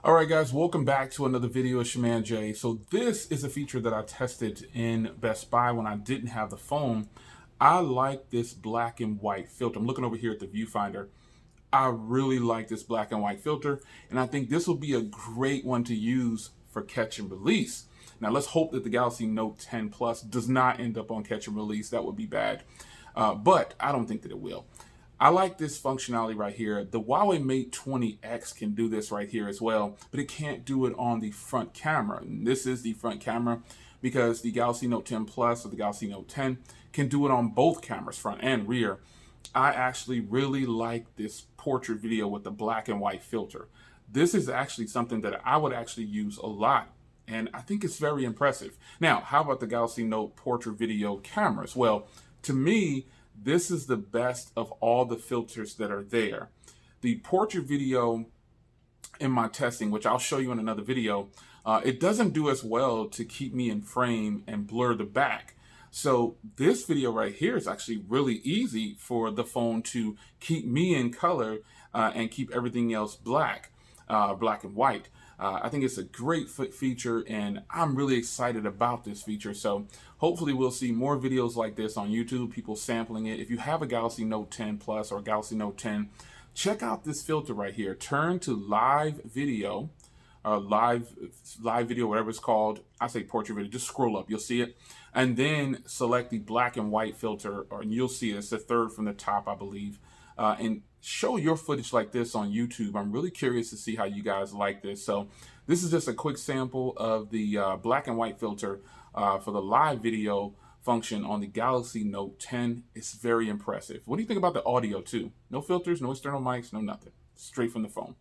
All right, guys, welcome back to another video. It's your man Jay. So this is a feature that I tested in Best Buy when I didn't have the phone. I like this black and white filter. I'm looking over here at the viewfinder. I really like this black and white filter, and I think this will be a great one to use for catch and release. Now, let's hope that the Galaxy Note 10 Plus does not end up on catch and release. That would be bad, but I don't think that it will. I like this functionality right here. The Huawei Mate 20X can do this right here as well, but it can't do it on the front camera. And this is the front camera because the Galaxy Note 10 Plus or the Galaxy Note 10 can do it on both cameras, front and rear. I actually really like this portrait video with the black and white filter. This is actually something that I would actually use a lot, and I think it's very impressive. Now, how about the Galaxy Note portrait video cameras? Well, to me, this is the best of all the filters that are there. The portrait video in my testing, which I'll show you in another video, it doesn't do as well to keep me in frame and blur the back. So this video right here is actually really easy for the phone to keep me in color and keep everything else black and white. I think it's a great feature, and I'm really excited about this feature. So hopefully we'll see more videos like this on YouTube, people sampling it. If you have a Galaxy Note 10 Plus or Galaxy Note 10, check out this filter right here. Turn to live video, live video, whatever it's called. I say portrait video, just scroll up, you'll see it. And then select the black and white filter, and you'll see it. It's the third from the top, I believe. And show your footage like this on YouTube. I'm really curious to see how you guys like this. So this is just a quick sample of the black and white filter for the live video function on the Galaxy Note 10. It's very impressive. What do you think about the audio too? No filters, no external mics, no nothing. Straight from the phone.